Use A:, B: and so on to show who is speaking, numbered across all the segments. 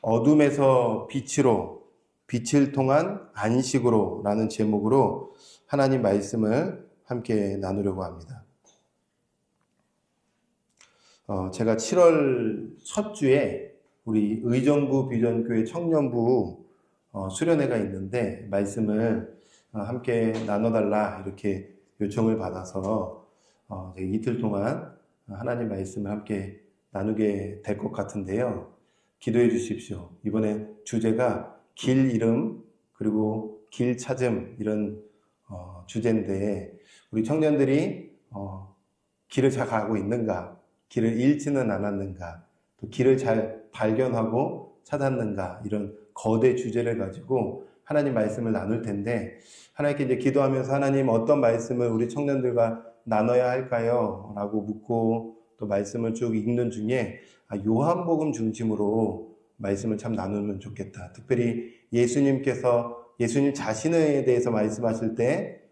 A: 어둠에서 빛으로, 빛을 통한 안식으로 라는 제목으로 하나님 말씀을 함께 나누려고 합니다. 제가 7월 첫 주에 우리 의정부 비전교회 청년부 수련회가 있는데 말씀을 함께 나눠달라 이렇게 요청을 받아서 이틀 동안 하나님 말씀을 함께 나누게 될 것 같은데요. 기도해 주십시오. 이번에 주제가 길 잃음 그리고 길 찾음 이런 주제인데 우리 청년들이 길을 잘 가고 있는가, 길을 잃지는 않았는가, 또 길을 잘 발견하고 찾았는가 이런 거대 주제를 가지고 하나님 말씀을 나눌 텐데 하나님께 이제 기도하면서 하나님 어떤 말씀을 우리 청년들과 나눠야 할까요? 라고 묻고 또 말씀을 쭉 읽는 중에 요한복음 중심으로 말씀을 참 나누면 좋겠다. 특별히 예수님께서 예수님 자신에 대해서 말씀하실 때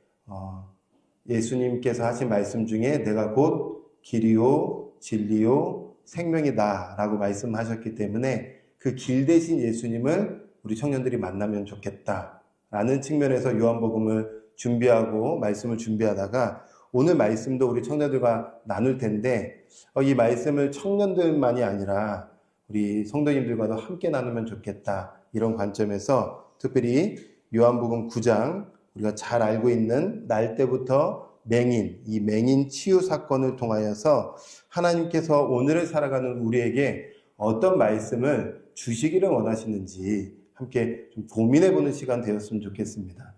A: 예수님께서 하신 말씀 중에 내가 곧 길이요 진리요 생명이다 라고 말씀하셨기 때문에 그 길 대신 예수님을 우리 청년들이 만나면 좋겠다 라는 측면에서 요한복음을 준비하고 말씀을 준비하다가 오늘 말씀도 우리 청년들과 나눌 텐데 이 말씀을 청년들만이 아니라 우리 성도님들과도 함께 나누면 좋겠다 이런 관점에서 특별히 요한복음 9장 우리가 잘 알고 있는 날 때부터 맹인, 이 맹인 치유 사건을 통하여서 하나님께서 오늘을 살아가는 우리에게 어떤 말씀을 주시기를 원하시는지 함께 좀 고민해보는 시간 되었으면 좋겠습니다.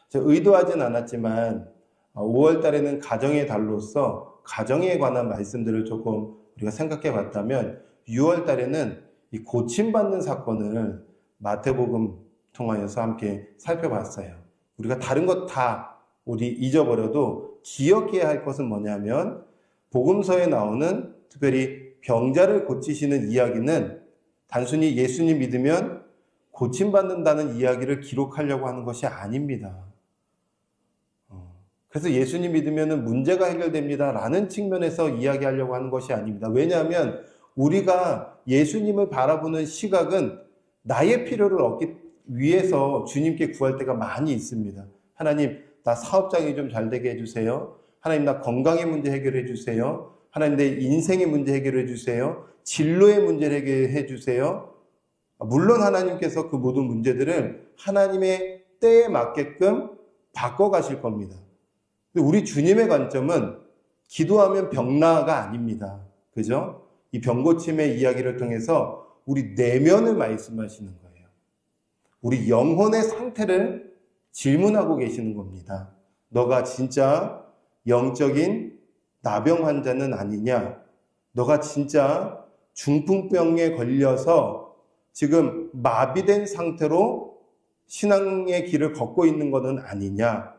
A: 제가 의도하진 않았지만 5월 달에는 가정의 달로서 가정에 관한 말씀들을 조금 우리가 생각해 봤다면 6월 달에는 이 고침받는 사건을 마태복음 통하여서 함께 살펴봤어요. 우리가 다른 것 다 우리 잊어버려도 기억해야 할 것은 뭐냐면 복음서에 나오는 특별히 병자를 고치시는 이야기는 단순히 예수님 믿으면 고침받는다는 이야기를 기록하려고 하는 것이 아닙니다. 그래서 예수님 믿으면 문제가 해결됩니다 라는 측면에서 이야기하려고 하는 것이 아닙니다. 왜냐하면 우리가 예수님을 바라보는 시각은 나의 필요를 얻기 위해서 주님께 구할 때가 많이 있습니다. 하나님 나 사업장이 좀 잘 되게 해주세요. 하나님 나 건강의 문제 해결해 주세요. 하나님 내 인생의 문제 해결해 주세요. 진로의 문제를 해결해 주세요. 물론 하나님께서 그 모든 문제들을 하나님의 때에 맞게끔 바꿔가실 겁니다. 우리 주님의 관점은 기도하면 병나가 아닙니다. 그죠? 이 병고침의 이야기를 통해서 우리 내면을 말씀하시는 거예요. 우리 영혼의 상태를 질문하고 계시는 겁니다. 너가 진짜 영적인 나병 환자는 아니냐? 너가 진짜 중풍병에 걸려서 지금 마비된 상태로 신앙의 길을 걷고 있는 것은 아니냐?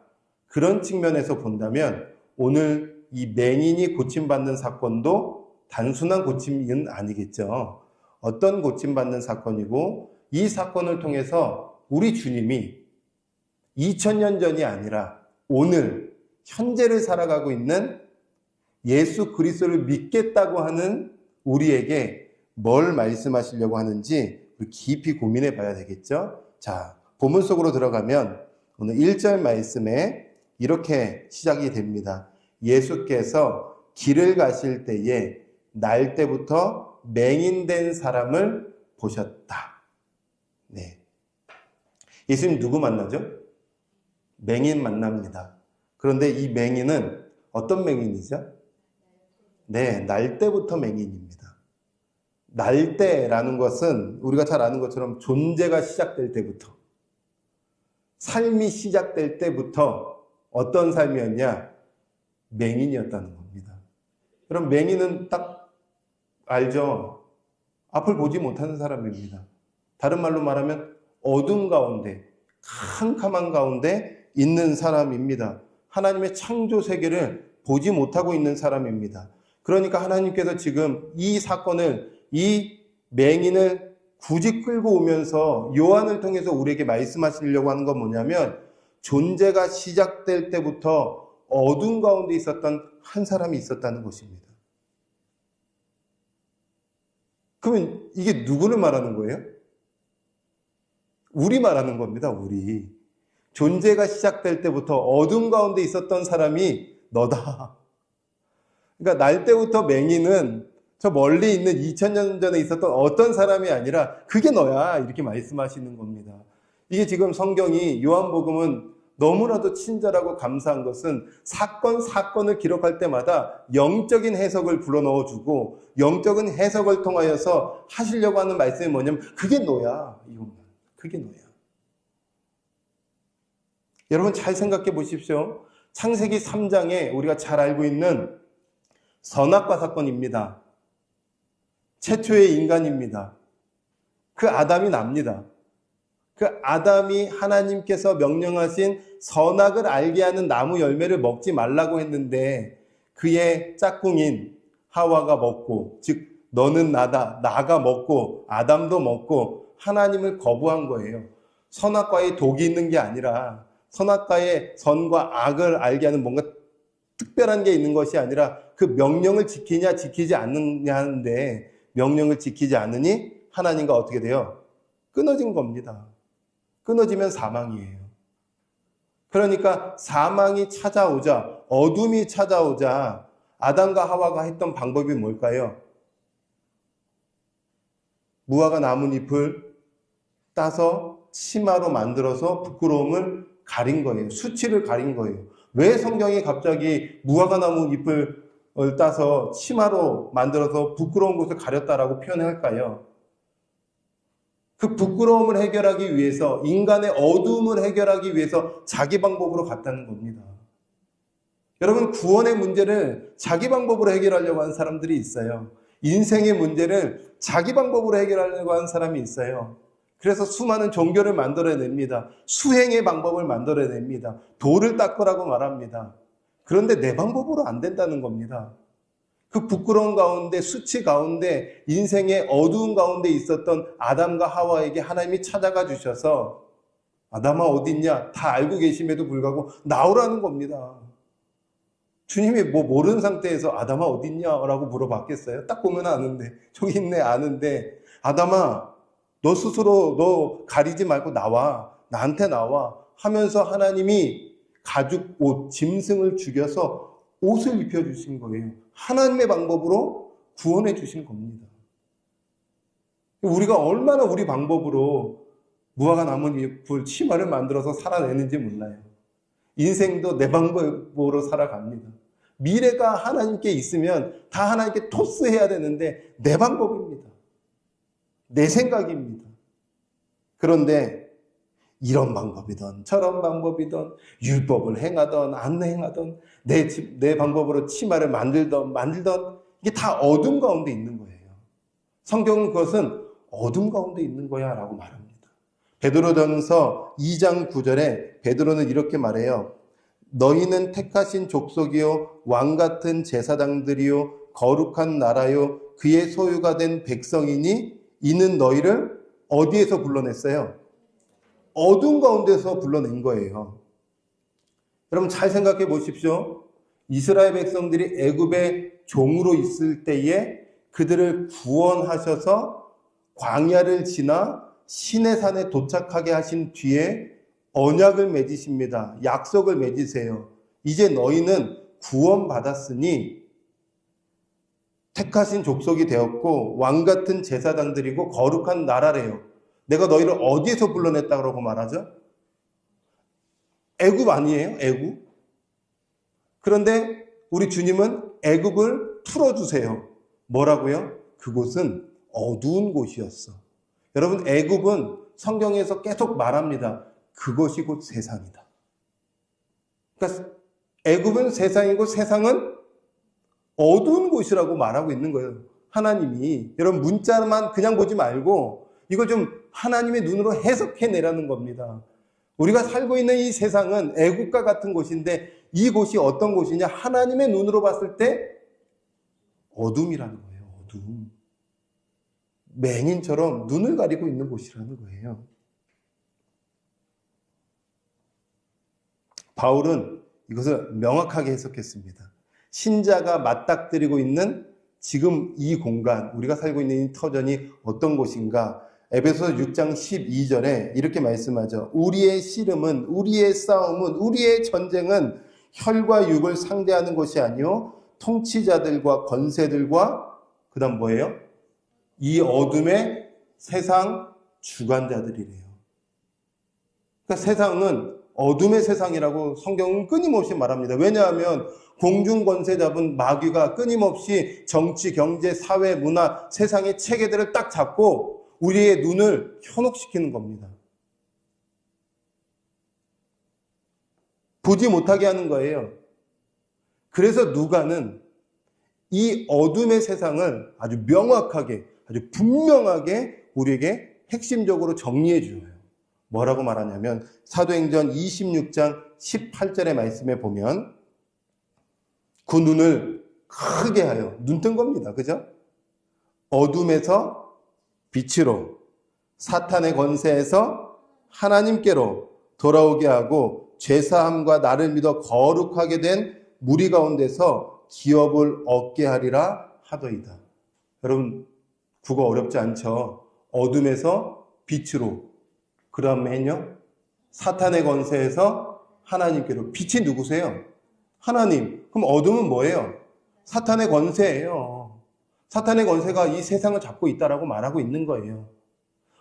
A: 그런 측면에서 본다면 오늘 이 맹인이 고침받는 사건도 단순한 고침은 아니겠죠. 어떤 고침받는 사건이고 이 사건을 통해서 우리 주님이 2000년 전이 아니라 오늘 현재를 살아가고 있는 예수 그리스도를 믿겠다고 하는 우리에게 뭘 말씀하시려고 하는지 깊이 고민해 봐야 되겠죠. 자, 본문 속으로 들어가면 오늘 1절 말씀에 이렇게 시작이 됩니다. 예수께서 길을 가실 때에 날 때부터 맹인된 사람을 보셨다. 네. 예수님 누구 만나죠? 맹인 만납니다. 그런데 이 맹인은 어떤 맹인이죠? 네, 날 때부터 맹인입니다. 날 때라는 것은 우리가 잘 아는 것처럼 존재가 시작될 때부터, 삶이 시작될 때부터 어떤 삶이었냐? 맹인이었다는 겁니다. 그럼 맹인은 딱 알죠? 앞을 보지 못하는 사람입니다. 다른 말로 말하면 어둠 가운데, 캄캄한 가운데 있는 사람입니다. 하나님의 창조 세계를 보지 못하고 있는 사람입니다. 그러니까 하나님께서 지금 이 사건을, 이 맹인을 굳이 끌고 오면서 요한을 통해서 우리에게 말씀하시려고 하는 건 뭐냐면 존재가 시작될 때부터 어둠 가운데 있었던 한 사람이 있었다는 것입니다. 그러면 이게 누구를 말하는 거예요? 우리 말하는 겁니다. 우리. 존재가 시작될 때부터 어둠 가운데 있었던 사람이 너다. 그러니까 날 때부터 맹인은 저 멀리 있는 2000년 전에 있었던 어떤 사람이 아니라 그게 너야. 이렇게 말씀하시는 겁니다. 이게 지금 성경이 요한복음은 너무나도 친절하고 감사한 것은 사건을 기록할 때마다 영적인 해석을 불어넣어주고 영적인 해석을 통하여서 하시려고 하는 말씀이 뭐냐면 그게 너야. 이것만. 그게 너야. 여러분 잘 생각해 보십시오. 창세기 3장에 우리가 잘 알고 있는 선악과 사건입니다. 최초의 인간입니다. 그 아담이 납니다. 그 아담이 하나님께서 명령하신 선악을 알게 하는 나무 열매를 먹지 말라고 했는데 그의 짝꿍인 하와가 먹고, 즉 너는 나다, 나가 먹고 아담도 먹고 하나님을 거부한 거예요. 선악과에 독이 있는 게 아니라 선악과에 선과 악을 알게 하는 뭔가 특별한 게 있는 것이 아니라 그 명령을 지키냐 지키지 않느냐 하는데 명령을 지키지 않으니 하나님과 어떻게 돼요? 끊어진 겁니다. 끊어지면 사망이에요. 그러니까 사망이 찾아오자, 어둠이 찾아오자 아담과 하와가 했던 방법이 뭘까요? 무화과 나뭇잎을 따서 치마로 만들어서 부끄러움을 가린 거예요. 수치를 가린 거예요. 왜 성경이 갑자기 무화과 나뭇잎을 따서 치마로 만들어서 부끄러운 곳을 가렸다라고 표현할까요? 그 부끄러움을 해결하기 위해서, 인간의 어두움을 해결하기 위해서 자기 방법으로 갔다는 겁니다. 여러분, 구원의 문제를 자기 방법으로 해결하려고 하는 사람들이 있어요. 인생의 문제를 자기 방법으로 해결하려고 하는 사람이 있어요. 그래서 수많은 종교를 만들어냅니다. 수행의 방법을 만들어냅니다. 돌을 닦으라고 말합니다. 그런데 내 방법으로 안 된다는 겁니다. 그 부끄러운 가운데, 수치 가운데, 인생의 어두운 가운데 있었던 아담과 하와에게 하나님이 찾아가 주셔서 아담아 어디 있냐? 다 알고 계심에도 불구하고 나오라는 겁니다. 주님이 뭐 모르는 상태에서 아담아 어디 있냐? 라고 물어봤겠어요? 딱 보면 아는데, 저기 있네 아는데, 아담아 너 스스로 너 가리지 말고 나와. 나한테 나와. 하면서 하나님이 가죽 옷, 짐승을 죽여서 옷을 입혀주신 거예요. 하나님의 방법으로 구원해 주신 겁니다. 우리가 얼마나 우리 방법으로 무화과 나뭇잎을 치마를 만들어서 살아내는지 몰라요. 인생도 내 방법으로 살아갑니다. 미래가 하나님께 있으면 다 하나님께 토스해야 되는데 내 방법입니다. 내 생각입니다. 그런데 이런 방법이든 저런 방법이든 율법을 행하든 안 행하든 내 방법으로 치마를 만들던 이게 다 어둠 가운데 있는 거예요. 성경은 그것은 어둠 가운데 있는 거야 라고 말합니다. 베드로전서 2장 9절에 베드로는 이렇게 말해요. 너희는 택하신 족속이요 왕같은 제사장들이요 거룩한 나라요 그의 소유가 된 백성이니 이는 너희를 어디에서 불러냈어요? 어둠 가운데서 불러낸 거예요. 여러분 잘 생각해 보십시오. 이스라엘 백성들이 애굽의 종으로 있을 때에 그들을 구원하셔서 광야를 지나 시내산에 도착하게 하신 뒤에 언약을 맺으십니다. 약속을 맺으세요. 이제 너희는 구원받았으니 택하신 족속이 되었고 왕같은 제사장들이고 거룩한 나라래요. 내가 너희를 어디에서 불러냈다고 말하죠? 애굽 아니에요? 애굽? 그런데 우리 주님은 애굽을 풀어주세요. 뭐라고요? 그곳은 어두운 곳이었어. 여러분 애굽은 성경에서 계속 말합니다. 그것이 곧 세상이다. 그러니까 애굽은 세상이고 세상은 어두운 곳이라고 말하고 있는 거예요. 하나님이. 여러분 문자만 그냥 보지 말고 이걸 좀 하나님의 눈으로 해석해내라는 겁니다. 우리가 살고 있는 이 세상은 애국과 같은 곳인데 이 곳이 어떤 곳이냐? 하나님의 눈으로 봤을 때 어둠이라는 거예요. 어둠. 맹인처럼 눈을 가리고 있는 곳이라는 거예요. 바울은 이것을 명확하게 해석했습니다. 신자가 맞닥뜨리고 있는 지금 이 공간, 우리가 살고 있는 이 터전이 어떤 곳인가? 에베소서 6장 12절에 이렇게 말씀하죠. 우리의 씨름은, 우리의 싸움은, 우리의 전쟁은 혈과 육을 상대하는 것이 아니요 통치자들과 권세들과 그다음 뭐예요? 이 어둠의 세상 주관자들이래요. 그러니까 세상은 어둠의 세상이라고 성경은 끊임없이 말합니다. 왜냐하면 공중 권세 잡은 마귀가 끊임없이 정치, 경제, 사회, 문화, 세상의 체계들을 딱 잡고 우리의 눈을 현혹시키는 겁니다. 보지 못하게 하는 거예요. 그래서 누가는 이 어둠의 세상을 아주 명확하게, 아주 분명하게 우리에게 핵심적으로 정리해 줘요. 뭐라고 말하냐면 사도행전 26장 18절의 말씀에 보면 그 눈을 크게 하여, 눈 뜬 겁니다. 그죠? 어둠에서 빛으로, 사탄의 권세에서 하나님께로 돌아오게 하고 죄사함과 나를 믿어 거룩하게 된 무리 가운데서 기업을 얻게 하리라 하더이다. 여러분, 국어 어렵지 않죠? 어둠에서 빛으로, 그 다음에는요, 사탄의 권세에서 하나님께로. 빛이 누구세요? 하나님. 그럼 어둠은 뭐예요? 사탄의 권세예요. 사탄의 권세가 이 세상을 잡고 있다라고 말하고 있는 거예요.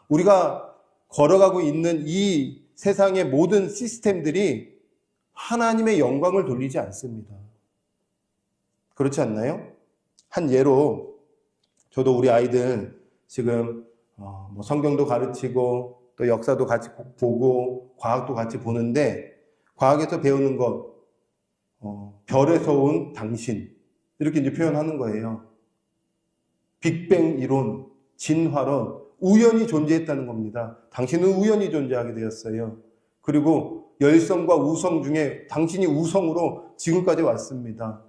A: 우리가 걸어가고 있는 이 세상의 모든 시스템들이 하나님의 영광을 돌리지 않습니다. 그렇지 않나요? 한 예로 저도 우리 아이들 지금 성경도 가르치고 또 역사도 같이 보고 과학도 같이 보는데 과학에서 배우는 것, 별에서 온 당신 이렇게 이제 표현하는 거예요. 빅뱅 이론, 진화론, 우연히 존재했다는 겁니다. 당신은 우연히 존재하게 되었어요. 그리고 열성과 우성 중에 당신이 우성으로 지금까지 왔습니다.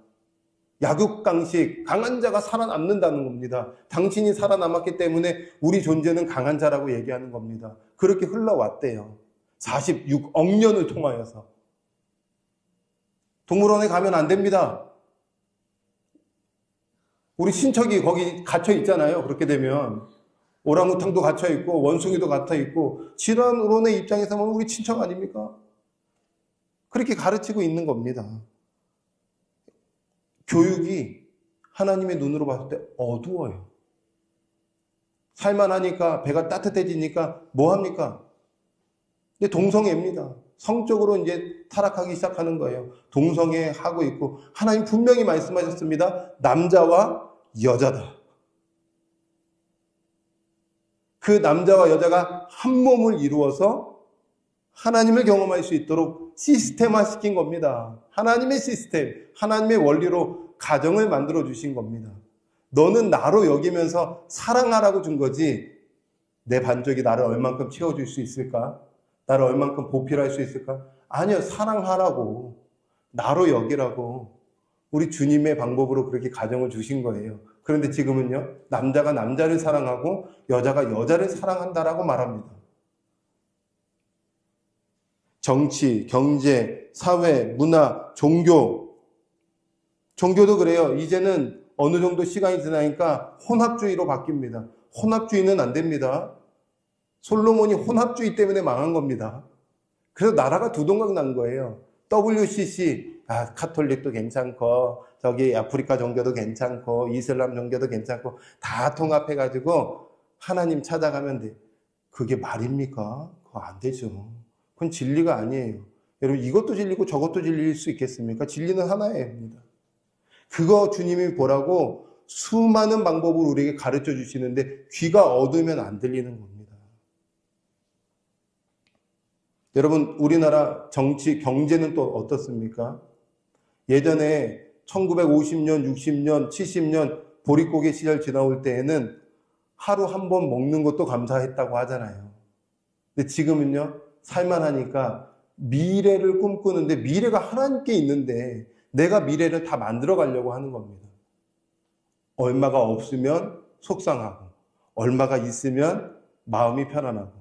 A: 약육강식, 강한 자가 살아남는다는 겁니다. 당신이 살아남았기 때문에 우리 존재는 강한 자라고 얘기하는 겁니다. 그렇게 흘러왔대요. 46억 년을 통하여서. 동물원에 가면 안 됩니다. 우리 친척이 거기 갇혀 있잖아요. 그렇게 되면. 오랑우탕도 갇혀 있고, 원숭이도 갇혀 있고, 질환론의 입장에서 보면 우리 친척 아닙니까? 그렇게 가르치고 있는 겁니다. 교육이 하나님의 눈으로 봤을 때 어두워요. 살만하니까, 배가 따뜻해지니까 뭐 합니까? 근데 동성애입니다. 성적으로 이제 타락하기 시작하는 거예요. 동성애 하고 있고, 하나님 분명히 말씀하셨습니다. 남자와 여자다. 그 남자와 여자가 한 몸을 이루어서 하나님을 경험할 수 있도록 시스템화 시킨 겁니다. 하나님의 시스템, 하나님의 원리로 가정을 만들어 주신 겁니다. 너는 나로 여기면서 사랑하라고 준 거지 내 반쪽이 나를 얼만큼 채워줄 수 있을까? 나를 얼만큼 보필할 수 있을까? 아니요, 사랑하라고, 나로 여기라고 우리 주님의 방법으로 그렇게 가정을 주신 거예요. 그런데 지금은요, 남자가 남자를 사랑하고 여자가 여자를 사랑한다라고 말합니다. 정치, 경제, 사회, 문화, 종교도 그래요. 이제는 어느 정도 시간이 지나니까 혼합주의로 바뀝니다. 혼합주의는 안 됩니다. 솔로몬이 혼합주의 때문에 망한 겁니다. 그래서 나라가 두동강 난 거예요. WCC, 카톨릭도 괜찮고, 저기 아프리카 종교도 괜찮고, 이슬람 종교도 괜찮고, 다 통합해가지고 하나님 찾아가면 돼. 그게 말입니까? 그거 안 되죠. 그건 진리가 아니에요. 여러분, 이것도 진리고 저것도 진리일 수 있겠습니까? 진리는 하나입니다. 그거 주님이 보라고 수많은 방법을 우리에게 가르쳐 주시는데 귀가 어두우면 안 들리는 겁니다. 여러분, 우리나라 정치, 경제는 또 어떻습니까? 예전에 1950년, 60년, 70년 보릿고개 시절 지나올 때에는 하루 한 번 먹는 것도 감사했다고 하잖아요. 근데 지금은요, 살만하니까 미래를 꿈꾸는데 미래가 하나님께 있는데 내가 미래를 다 만들어 가려고 하는 겁니다. 얼마가 없으면 속상하고 얼마가 있으면 마음이 편안하고.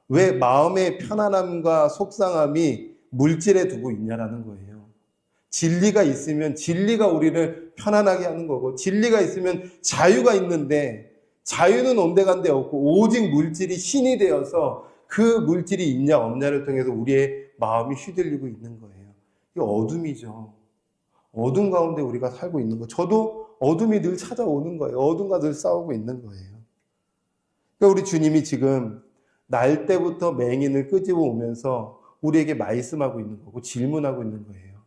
A: 왜 마음의 편안함과 속상함이 물질에 두고 있냐라는 거예요. 진리가 있으면 진리가 우리를 편안하게 하는 거고 진리가 있으면 자유가 있는데 자유는 온데간데 없고 오직 물질이 신이 되어서 그 물질이 있냐 없냐를 통해서 우리의 마음이 휘둘리고 있는 거예요. 이게 어둠이죠. 어둠 가운데 우리가 살고 있는 거. 저도 어둠이 늘 찾아오는 거예요. 어둠과 늘 싸우고 있는 거예요. 그러니까 우리 주님이 지금 날 때부터 맹인을 끄집어 오면서 우리에게 말씀하고 있는 거고 질문하고 있는 거예요.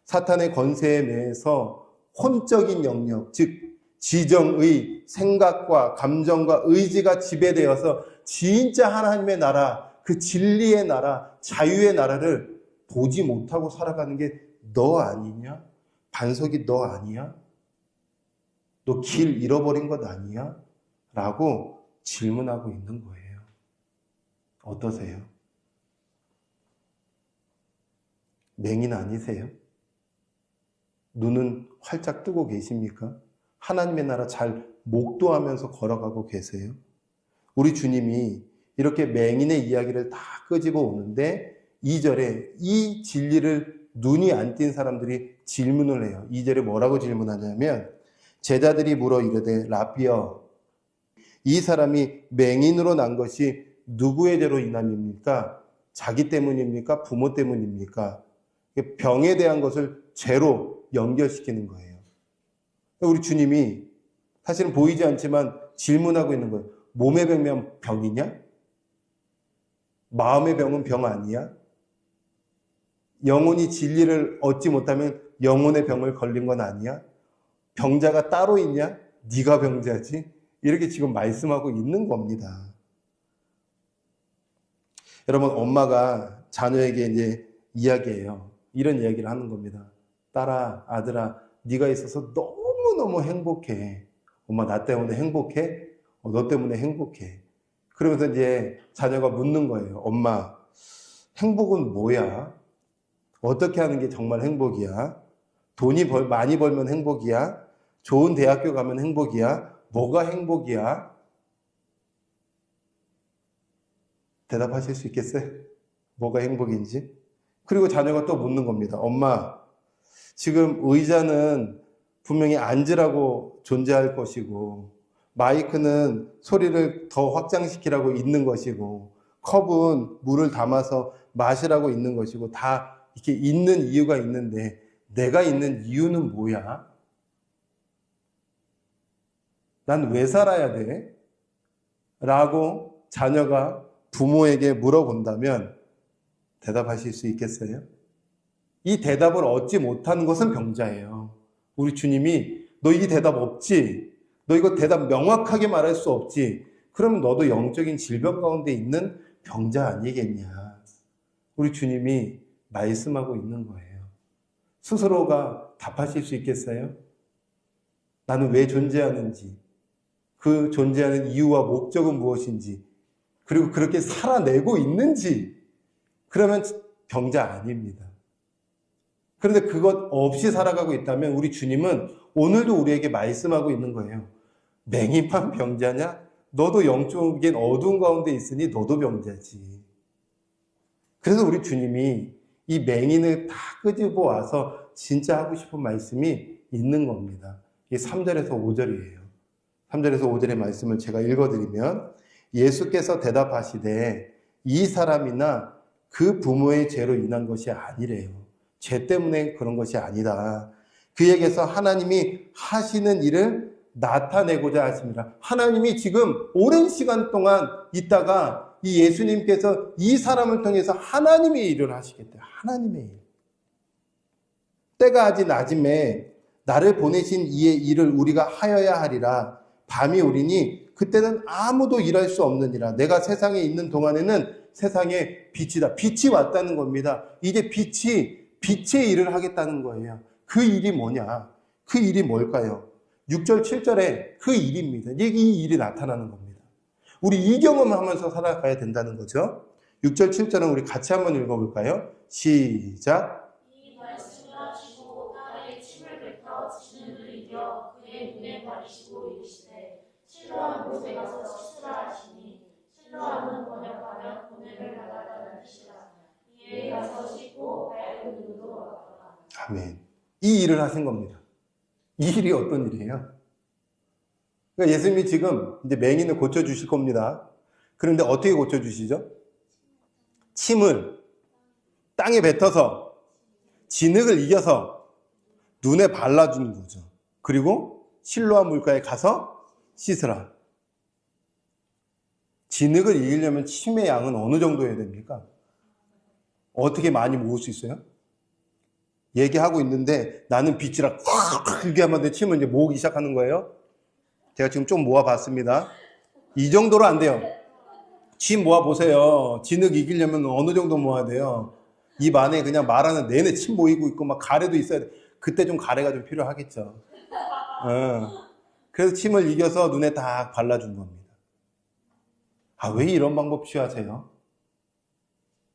A: 사탄의 권세에 매여서 혼적인 영역, 즉 지정의, 생각과 감정과 의지가 지배되어서 진짜 하나님의 나라, 그 진리의 나라, 자유의 나라를 보지 못하고 살아가는 게 너 아니냐? 반석이 너 아니야? 너 길 잃어버린 것 아니야? 라고 질문하고 있는 거예요. 어떠세요? 맹인 아니세요? 눈은 활짝 뜨고 계십니까? 하나님의 나라 잘 목도하면서 걸어가고 계세요? 우리 주님이 이렇게 맹인의 이야기를 다 끄집어 오는데 2절에 이 진리를 눈이 안 띈 사람들이 질문을 해요. 2절에 뭐라고 질문하냐면 제자들이 물어 이르되 라비여 이 사람이 맹인으로 난 것이 누구의 죄로 인함입니까? 자기 때문입니까? 부모 때문입니까? 병에 대한 것을 죄로 연결시키는 거예요. 우리 주님이 사실은 보이지 않지만 질문하고 있는 거예요. 몸의 병이면 병이냐? 마음의 병은 병 아니야? 영혼이 진리를 얻지 못하면 영혼의 병을 걸린 건 아니야? 병자가 따로 있냐? 네가 병자지? 이렇게 지금 말씀하고 있는 겁니다. 여러분, 엄마가 자녀에게 이제 이야기해요. 이런 이야기를 하는 겁니다. 딸아, 아들아, 네가 있어서 너무너무 행복해. 엄마, 나 때문에 행복해? 너 때문에 행복해. 그러면서 이제 자녀가 묻는 거예요. 엄마, 행복은 뭐야? 어떻게 하는 게 정말 행복이야? 돈이 많이 벌면 행복이야? 좋은 대학교 가면 행복이야? 뭐가 행복이야? 대답하실 수 있겠어요? 뭐가 행복인지? 그리고 자녀가 또 묻는 겁니다. 엄마, 지금 의자는 분명히 앉으라고 존재할 것이고 마이크는 소리를 더 확장시키라고 있는 것이고 컵은 물을 담아서 마시라고 있는 것이고 다 이렇게 있는 이유가 있는데 내가 있는 이유는 뭐야? 난 왜 살아야 돼? 라고 자녀가 부모에게 물어본다면 대답하실 수 있겠어요? 이 대답을 얻지 못하는 것은 병자예요. 우리 주님이 너 이 대답 없지? 너 이거 대답 명확하게 말할 수 없지? 그러면 너도 영적인 질병 가운데 있는 병자 아니겠냐? 우리 주님이 말씀하고 있는 거예요. 스스로가 답하실 수 있겠어요? 나는 왜 존재하는지, 그 존재하는 이유와 목적은 무엇인지, 그리고 그렇게 살아내고 있는지, 그러면 병자 아닙니다. 그런데 그것 없이 살아가고 있다면 우리 주님은 오늘도 우리에게 말씀하고 있는 거예요. 맹인만 병자냐? 너도 영적인 어두운 가운데 있으니 너도 병자지. 그래서 우리 주님이 이 맹인을 다 끄집어 와서 진짜 하고 싶은 말씀이 있는 겁니다. 이게 3절에서 5절이에요. 3절에서 5절의 말씀을 제가 읽어드리면 예수께서 대답하시되 이 사람이나 그 부모의 죄로 인한 것이 아니래요. 죄 때문에 그런 것이 아니다. 그에게서 하나님이 하시는 일을 나타내고자 하십니다. 하나님이 지금 오랜 시간 동안 있다가 이 예수님께서 이 사람을 통해서 하나님의 일을 하시겠다. 하나님의 일. 때가 아직 낮음에 나를 보내신 이의 일을 우리가 하여야 하리라. 밤이 오리니 그때는 아무도 일할 수 없느니라. 내가 세상에 있는 동안에는 세상에 빛이다. 빛이 왔다는 겁니다. 이제 빛의 일을 하겠다는 거예요. 그 일이 뭐냐? 그 일이 뭘까요? 6절, 7절에 그 일입니다. 이 일이 나타나는 겁니다. 우리 이 경험을 하면서 살아가야 된다는 거죠. 6절, 7절은 우리 같이 한번 읽어볼까요? 시작.
B: 이 말씀을 하시고 딸의 침을 뱉어 지는을 이겨 그의 눈에 바르시고 이르시되 실로암 못에 가서 씻으라 하시니 실로암은 번역하면 보냄을 받았다는 뜻이라. 이에 가서 씻고 밝은 눈으로 왔더라.
A: 아멘. 이 일을 하신 겁니다. 이 일이 어떤 일이에요? 그러니까 예수님이 지금 이제 맹인을 고쳐주실 겁니다. 그런데 어떻게 고쳐주시죠? 침을 땅에 뱉어서 진흙을 이겨서 눈에 발라주는 거죠. 그리고 실로암 물가에 가서 씻으라. 진흙을 이기려면 침의 양은 어느 정도 해야 됩니까? 어떻게 많이 모을 수 있어요? 얘기하고 있는데 나는 빗질을 크게 하면 내 침을 이제 모으기 시작하는 거예요. 제가 지금 좀 모아봤습니다. 이 정도로 안 돼요. 침 모아보세요. 진흙 이기려면 어느 정도 모아야 돼요? 입 안에 그냥 말하는 내내 침 모이고 있고 막 가래도 있어야 돼. 그때 좀 가래가 좀 필요하겠죠. 그래서 침을 이겨서 눈에 딱 발라준 겁니다. 아, 왜 이런 방법 취하세요?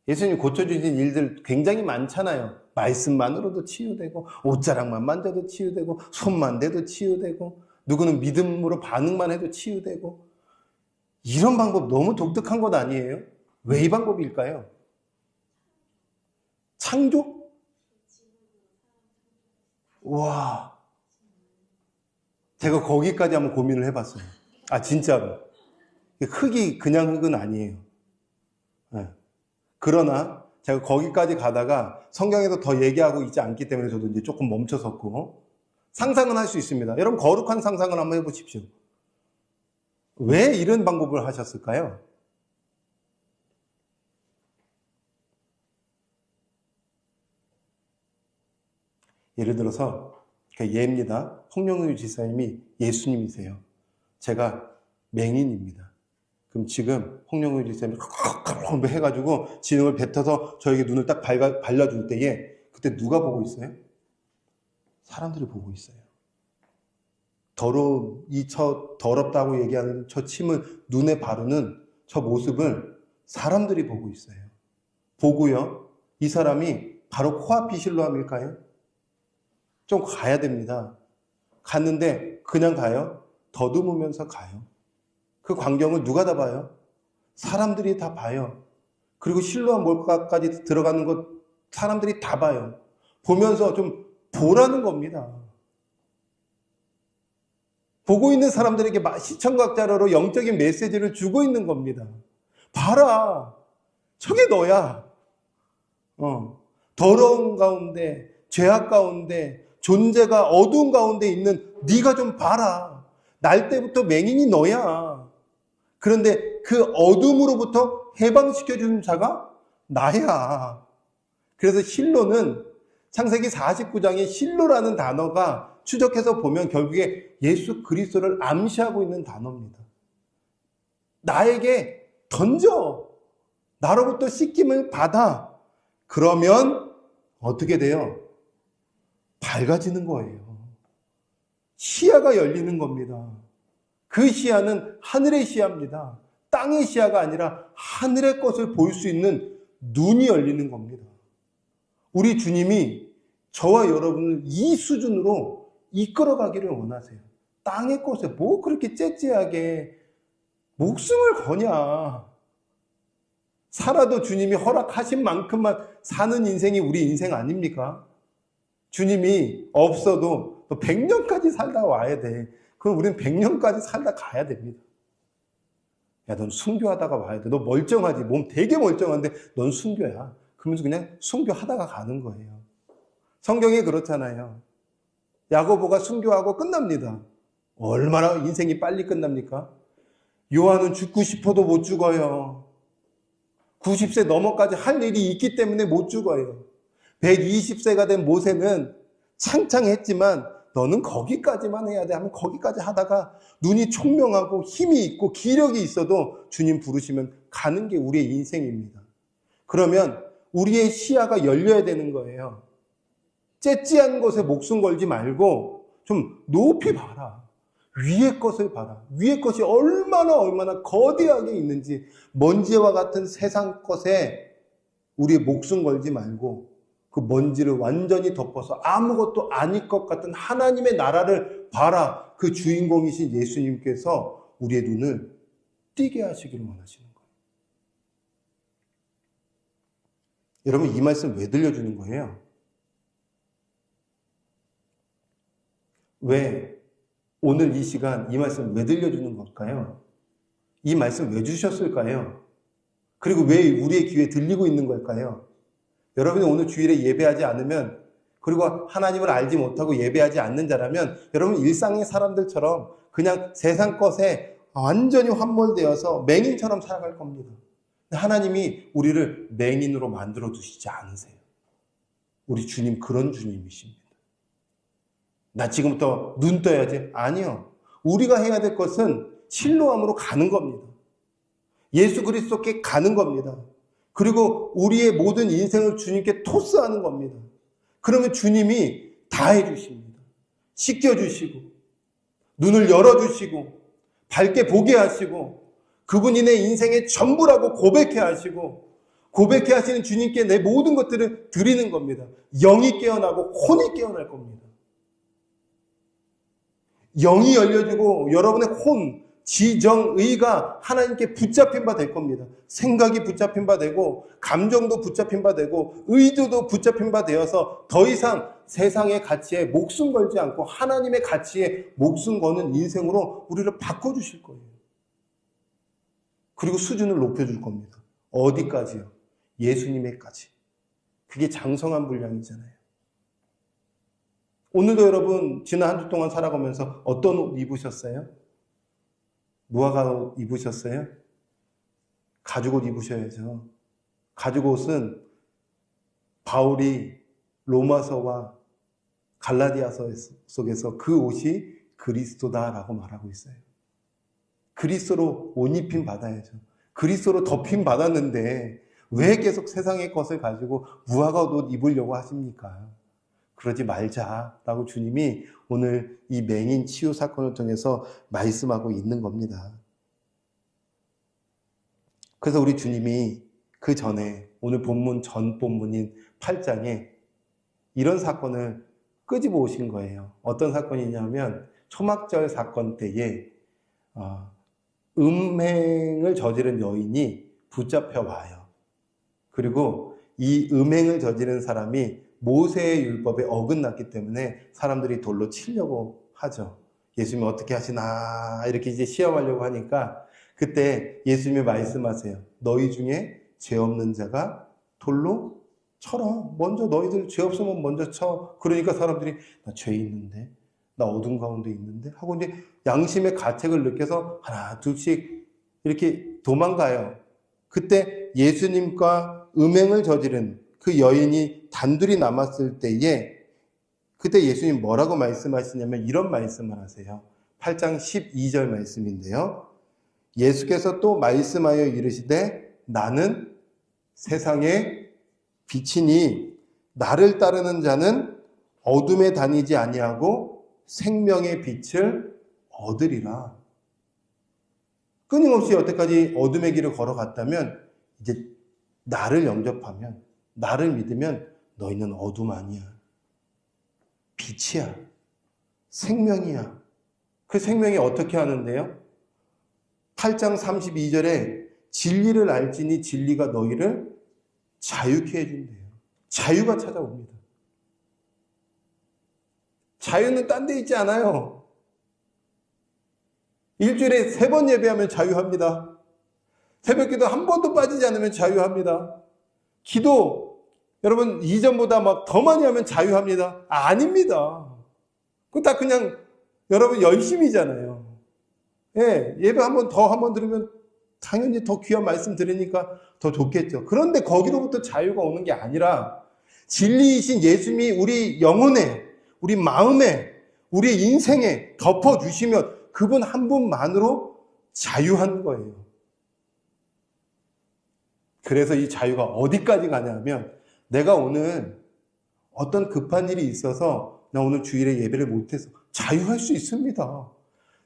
A: 예수님 고쳐주신 일들 굉장히 많잖아요. 말씀만으로도 치유되고, 옷자락만 만져도 치유되고, 손만 대도 치유되고, 누구는 믿음으로 반응만 해도 치유되고. 이런 방법 너무 독특한 것 아니에요? 왜 이 방법일까요? 창조? 와, 제가 거기까지 한번 고민을 해봤어요. 아, 진짜로. 흙이 그냥 흙은 아니에요. 네. 그러나 제가 거기까지 가다가 성경에서 더 얘기하고 있지 않기 때문에 저도 이제 조금 멈춰섰고, 상상은 할 수 있습니다. 여러분 거룩한 상상을 한번 해보십시오. 왜 이런 방법을 하셨을까요? 예를 들어서 예입니다. 홍영유 지사님이 예수님이세요. 제가 맹인입니다. 그럼 지금 홍영유 지사님이 해가지고 진흙을 뱉어서 저에게 눈을 딱 발라줄 때에 그때 누가 보고 있어요? 사람들이 보고 있어요. 더럽다고 얘기하는 저 침을 눈에 바르는 저 모습을 사람들이 보고 있어요. 보고요. 이 사람이 바로 코앞이 실로암일까요? 좀 가야 됩니다. 갔는데 그냥 가요? 더듬으면서 가요. 그 광경을 누가 다 봐요? 사람들이 다 봐요. 그리고 실로암 몰가까지 들어가는 것 사람들이 다 봐요. 보면서 좀 보라는 겁니다. 보고 있는 사람들에게 시청각자로 영적인 메시지를 주고 있는 겁니다. 봐라. 저게 너야. 더러운 가운데, 죄악 가운데, 존재가 어두운 가운데 있는 네가 좀 봐라. 날 때부터 맹인이 너야. 그런데 그 어둠으로부터 해방시켜주는 자가 나야. 그래서 실로는 창세기 49장에 실로라는 단어가 추적해서 보면 결국에 예수 그리스도를 암시하고 있는 단어입니다. 나에게 던져. 나로부터 씻김을 받아. 그러면 어떻게 돼요? 밝아지는 거예요. 시야가 열리는 겁니다. 그 시야는 하늘의 시야입니다. 땅의 시야가 아니라 하늘의 것을 볼 수 있는 눈이 열리는 겁니다. 우리 주님이 저와 여러분을 이 수준으로 이끌어가기를 원하세요. 땅의 것에 뭐 그렇게 째째하게 목숨을 거냐. 살아도 주님이 허락하신 만큼만 사는 인생이 우리 인생 아닙니까? 주님이 없어도 또 100년까지 살다 와야 돼. 그럼 우리는 100년까지 살다 가야 됩니다. 야, 넌 순교하다가 와야 돼. 너 멀쩡하지. 몸 되게 멀쩡한데 넌 순교야. 그러면서 그냥 순교하다가 가는 거예요. 성경이 그렇잖아요. 야고보가 순교하고 끝납니다. 얼마나 인생이 빨리 끝납니까? 요한은 죽고 싶어도 못 죽어요. 90세 넘어까지 할 일이 있기 때문에 못 죽어요. 120세가 된 모세는 창창했지만 너는 거기까지만 해야 돼 하면 거기까지 하다가 눈이 총명하고 힘이 있고 기력이 있어도 주님 부르시면 가는 게 우리의 인생입니다. 그러면 우리의 시야가 열려야 되는 거예요. 째찌한 것에 목숨 걸지 말고 좀 높이 봐라. 위의 것을 봐라. 위의 것이 얼마나 거대하게 있는지 먼지와 같은 세상 것에 우리의 목숨 걸지 말고 그 먼지를 완전히 덮어서 아무것도 아닐 것 같은 하나님의 나라를 봐라. 그 주인공이신 예수님께서 우리의 눈을 띄게 하시기를 원하시는 거예요. 여러분 이 말씀 왜 들려주는 거예요? 왜 오늘 이 시간 이 말씀 왜 들려주는 걸까요? 이 말씀 왜 주셨을까요? 그리고 왜 우리의 귀에 들리고 있는 걸까요? 여러분이 오늘 주일에 예배하지 않으면, 그리고 하나님을 알지 못하고 예배하지 않는 자라면 여러분 일상의 사람들처럼 그냥 세상 것에 완전히 함몰되어서 맹인처럼 살아갈 겁니다. 하나님이 우리를 맹인으로 만들어 두시지 않으세요. 우리 주님 그런 주님이십니다. 나 지금부터 눈 떠야지? 아니요. 우리가 해야 될 것은 실로암으로 가는 겁니다. 예수 그리스도께 가는 겁니다. 그리고 우리의 모든 인생을 주님께 토스하는 겁니다. 그러면 주님이 다 해주십니다. 씻겨주시고 눈을 열어주시고 밝게 보게 하시고 그분이 내 인생의 전부라고 고백해 하시고 고백해 하시는 주님께 내 모든 것들을 드리는 겁니다. 영이 깨어나고 혼이 깨어날 겁니다. 영이 열려지고 여러분의 혼, 지정의가 하나님께 붙잡힌 바 될 겁니다. 생각이 붙잡힌 바 되고 감정도 붙잡힌 바 되고 의도도 붙잡힌 바 되어서 더 이상 세상의 가치에 목숨 걸지 않고 하나님의 가치에 목숨 거는 인생으로 우리를 바꿔주실 거예요. 그리고 수준을 높여줄 겁니다. 어디까지요? 예수님의까지. 그게 장성한 분량이잖아요. 오늘도 여러분 지난 한 주 동안 살아가면서 어떤 옷 입으셨어요? 무화과 옷 입으셨어요? 가죽 옷 입으셔야죠. 가죽 옷은 바울이 로마서와 갈라디아서 속에서 그 옷이 그리스도다라고 말하고 있어요. 그리스도로 옷 입힘 받아야죠. 그리스도로 덮임 받았는데 왜 계속 세상의 것을 가지고 무화과 옷 입으려고 하십니까? 그러지 말자라고 주님이 오늘 이 맹인 치유 사건을 통해서 말씀하고 있는 겁니다. 그래서 우리 주님이 그 전에 오늘 본문 전 본문인 8장에 이런 사건을 끄집어 오신 거예요. 어떤 사건이냐면 초막절 사건 때에 음행을 저지른 여인이 붙잡혀 와요. 그리고 이 음행을 저지른 사람이 모세의 율법에 어긋났기 때문에 사람들이 돌로 치려고 하죠. 예수님이 어떻게 하시나 이렇게 이제 시험하려고 하니까 그때 예수님이 말씀하세요. 너희 중에 죄 없는 자가 돌로 쳐라. 먼저 너희들 죄 없으면 먼저 쳐. 그러니까 사람들이 나 죄 있는데, 나 어둠 가운데 있는데 하고 이제 양심의 가책을 느껴서 하나 둘씩 이렇게 도망가요. 그때 예수님과 음행을 저지른 그 여인이 단둘이 남았을 때에 그때 예수님 뭐라고 말씀하시냐면 이런 말씀을 하세요. 8장 12절 말씀인데요. 예수께서 또 말씀하여 이르시되 나는 세상의 빛이니 나를 따르는 자는 어둠에 다니지 아니하고 생명의 빛을 얻으리라. 끊임없이 여태까지 어둠의 길을 걸어갔다면 이제 나를 영접하면 나를 믿으면 너희는 어둠 아니야. 빛이야. 생명이야. 그 생명이 어떻게 하는데요? 8장 32절에 진리를 알지니 진리가 너희를 자유케 해준대요. 자유가 찾아옵니다. 자유는 딴 데 있지 않아요. 일주일에 3번 예배하면 자유합니다. 새벽기도 한 번도 빠지지 않으면 자유합니다. 기도 여러분 이전보다 막 더 많이 하면 자유합니다. 아닙니다. 그거 다 그냥 여러분 열심이잖아요. 예, 예배 한 번 들으면 당연히 더 귀한 말씀 들으니까 더 좋겠죠. 그런데 거기로부터 자유가 오는 게 아니라 진리이신 예수님이 우리 영혼에, 우리 마음에, 우리 인생에 덮어주시면 그분 한 분만으로 자유한 거예요. 그래서 이 자유가 어디까지 가냐면 내가 오늘 어떤 급한 일이 있어서 나 오늘 주일에 예배를 못해서 자유할 수 있습니다.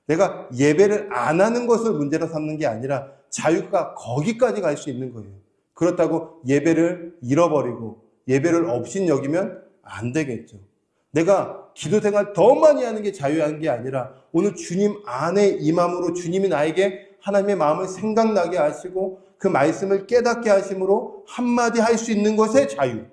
A: 내가 예배를 안 하는 것을 문제로 삼는 게 아니라 자유가 거기까지 갈 수 있는 거예요. 그렇다고 예배를 잃어버리고 예배를 없인 여기면 안 되겠죠. 내가 기도 생활 더 많이 하는 게 자유한 게 아니라 오늘 주님 안에 임함으로 주님이 나에게 하나님의 마음을 생각나게 하시고 그 말씀을 깨닫게 하심으로 한마디 할 수 있는 것의 자유.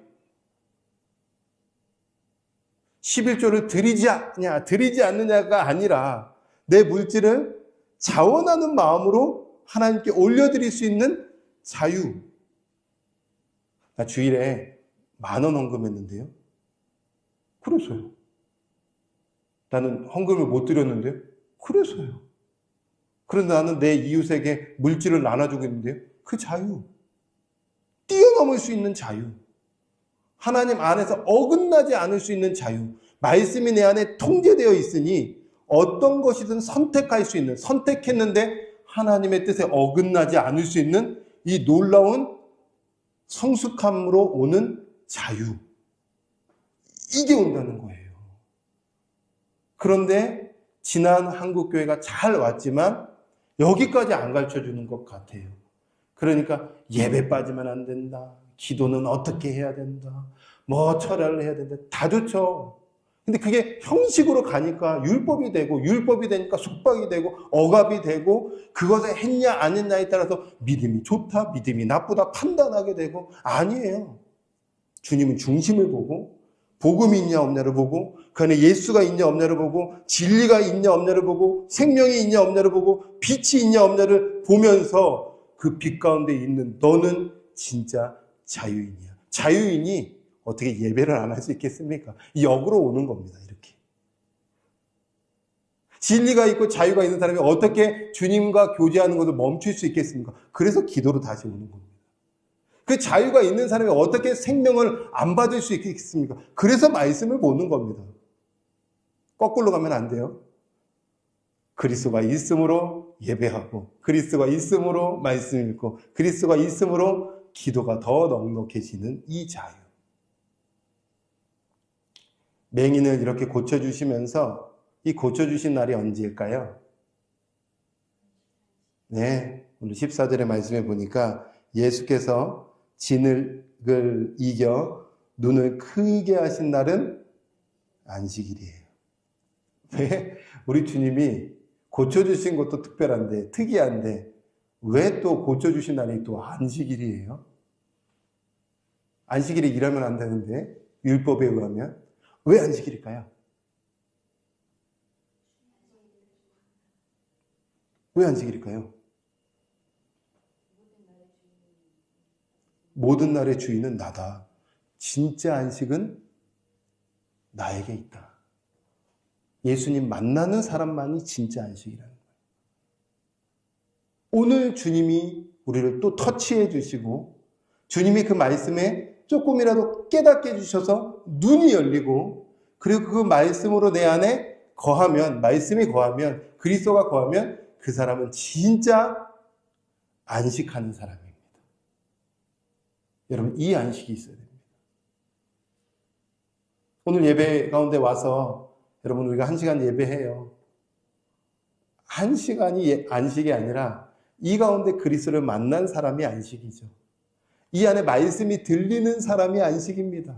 A: 11조를 드리지 않느냐가 아니라 내 물질을 자원하는 마음으로 하나님께 올려드릴 수 있는 자유. 나 주일에 10,000원 헌금했는데요. 그래서요. 나는 헌금을 못 드렸는데요. 그래서요. 그런데 나는 내 이웃에게 물질을 나눠주고 있는데요. 그 자유. 뛰어넘을 수 있는 자유. 하나님 안에서 어긋나지 않을 수 있는 자유. 말씀이 내 안에 통제되어 있으니 어떤 것이든 선택할 수 있는, 선택했는데 하나님의 뜻에 어긋나지 않을 수 있는 이 놀라운 성숙함으로 오는 자유. 이게 온다는 거예요. 그런데 지난 한국교회가 잘 왔지만 여기까지 안 가르쳐주는 것 같아요. 그러니까 예배 빠지면 안 된다. 기도는 어떻게 해야 된다. 뭐 철야를 해야 된다. 다 좋죠. 근데 그게 형식으로 가니까 율법이 되고, 율법이 되니까 속박이 되고 억압이 되고, 그것을 했냐 안 했냐에 따라서 믿음이 좋다 믿음이 나쁘다 판단하게 되고. 아니에요. 주님은 중심을 보고 복음이 있냐 없냐를 보고, 그 안에 예수가 있냐 없냐를 보고, 진리가 있냐 없냐를 보고, 생명이 있냐 없냐를 보고, 빛이 있냐 없냐를 보면서 그 빛 가운데 있는 너는 진짜 자유인이야. 자유인이 어떻게 예배를 안 할 수 있겠습니까? 이 역으로 오는 겁니다. 이렇게. 진리가 있고 자유가 있는 사람이 어떻게 주님과 교제하는 것을 멈출 수 있겠습니까? 그래서 기도로 다시 오는 겁니다. 그 자유가 있는 사람이 어떻게 생명을 안 받을 수 있겠습니까? 그래서 말씀을 보는 겁니다. 거꾸로 가면 안 돼요. 그리스도가 있음으로 예배하고, 그리스도가 있음으로 말씀 읽고, 그리스도가 있음으로 기도가 더 넉넉해지는 이 자유. 맹인을 이렇게 고쳐주시면서 이 고쳐주신 날이 언제일까요? 네, 오늘 14절의 말씀에 보니까 예수께서 진흙을 이겨 눈을 크게 하신 날은 안식일이에요. 왜? 우리 주님이 고쳐주신 것도 특별한데, 특이한데, 왜 또 고쳐주신 날이 또 안식일이에요? 안식일에 일하면 안 되는데, 율법에 의하면. 왜 안식일일까요? 왜 안식일일까요? 모든 날의 주인은 나다. 진짜 안식은 나에게 있다. 예수님 만나는 사람만이 진짜 안식이라는 거예요. 오늘 주님이 우리를 또 터치해 주시고, 주님이 그 말씀에 조금이라도 깨닫게 해주셔서 눈이 열리고, 그리고 그 말씀으로 내 안에 거하면, 말씀이 거하면, 그리스도가 거하면 그 사람은 진짜 안식하는 사람입니다. 여러분, 이 안식이 있어야 됩니다. 오늘 예배 가운데 와서 여러분, 우리가 1시간 예배해요. 1시간이 안식이 아니라 이 가운데 그리스도를 만난 사람이 안식이죠. 이 안에 말씀이 들리는 사람이 안식입니다.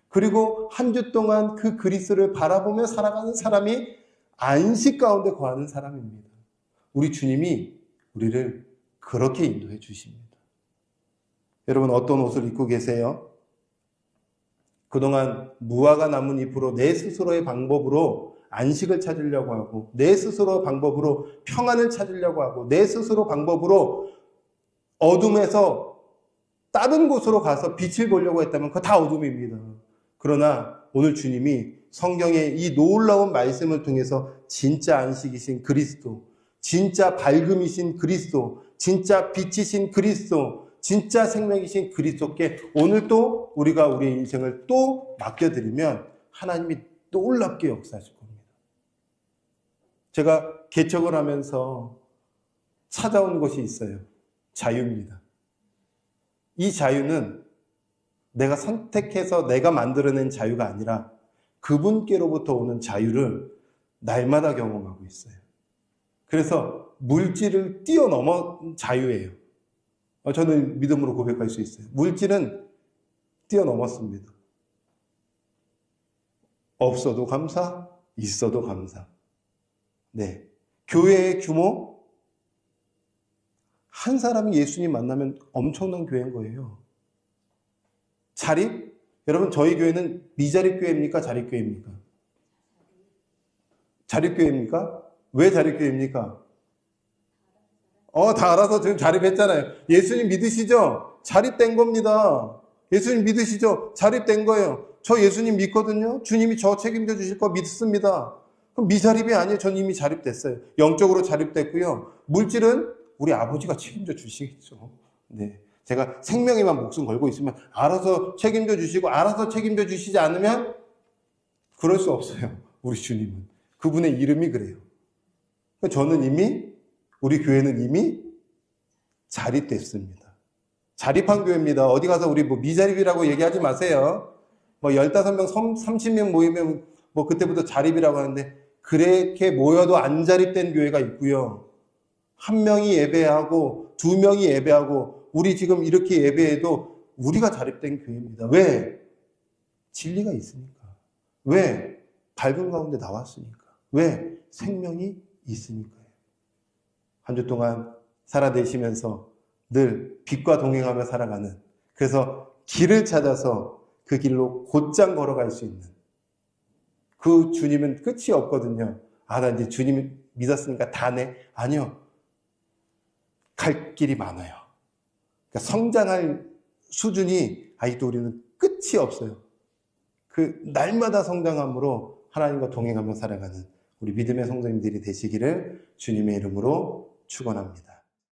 A: 그리고 한 주 동안 그 그리스도를 바라보며 살아가는 사람이 안식 가운데 거하는 사람입니다. 우리 주님이 우리를 그렇게 인도해 주십니다. 여러분, 어떤 옷을 입고 계세요? 그동안 무화과 나뭇 잎으로 내 스스로의 방법으로 안식을 찾으려고 하고, 내 스스로의 방법으로 평안을 찾으려고 하고, 내 스스로 방법으로 어둠에서 다른 곳으로 가서 빛을 보려고 했다면 그거 다 어둠입니다. 그러나 오늘 주님이 성경의 이 놀라운 말씀을 통해서 진짜 안식이신 그리스도, 진짜 밝음이신 그리스도, 진짜 빛이신 그리스도, 진짜 생명이신 그리스도께 오늘 또 우리가 우리의 인생을 또 맡겨드리면 하나님이 놀랍게 역사하실 겁니다. 제가 개척을 하면서 찾아온 것이 있어요. 자유입니다. 이 자유는 내가 선택해서 내가 만들어낸 자유가 아니라 그분께로부터 오는 자유를 날마다 경험하고 있어요. 그래서 물질을 뛰어넘은 자유예요. 저는 믿음으로 고백할 수 있어요. 물질은 뛰어넘었습니다. 없어도 감사, 있어도 감사. 네. 교회의 규모, 한 사람이 예수님 만나면 엄청난 교회인 거예요. 자립? 여러분, 저희 교회는 미자립 교회입니까? 자립 교회입니까? 자립 교회입니까? 왜 자립교회입니까? 다 알아서 지금 자립했잖아요. 예수님 믿으시죠? 자립된 겁니다. 예수님 믿으시죠? 자립된 거예요. 저 예수님 믿거든요. 주님이 저 책임져 주실 거 믿습니다. 그럼 미자립이 아니에요. 전 이미 자립됐어요. 영적으로 자립됐고요. 물질은 우리 아버지가 책임져 주시겠죠. 네. 제가 생명에만 목숨 걸고 있으면 알아서 책임져 주시고 알아서 책임져 주시지 않으면 그럴 수 없어요. 우리 주님은. 그분의 이름이 그래요. 저는 이미 우리 교회는 이미 자립됐습니다. 자립한 교회입니다. 어디 가서 우리 미자립이라고 얘기하지 마세요. 15명, 30명 모이면 그때부터 자립이라고 하는데 그렇게 모여도 안 자립된 교회가 있고요. 한 명이 예배하고 두 명이 예배하고 우리 지금 이렇게 예배해도 우리가 자립된 교회입니다. 왜? 진리가 있으니까. 왜? 밝은 가운데 나왔으니까. 왜? 생명이 있으니까요. 한 주 동안 살아내시면서 늘 빛과 동행하며 살아가는, 그래서 길을 찾아서 그 길로 곧장 걸어갈 수 있는 그 주님은 끝이 없거든요. 나 이제 주님 믿었으니까 다네. 아니요. 갈 길이 많아요. 그러니까 성장할 수준이 아직도 우리는 끝이 없어요. 그 날마다 성장함으로 하나님과 동행하며 살아가는 우리 믿음의 성도님들이 되시기를 주님의 이름으로 축원합니다.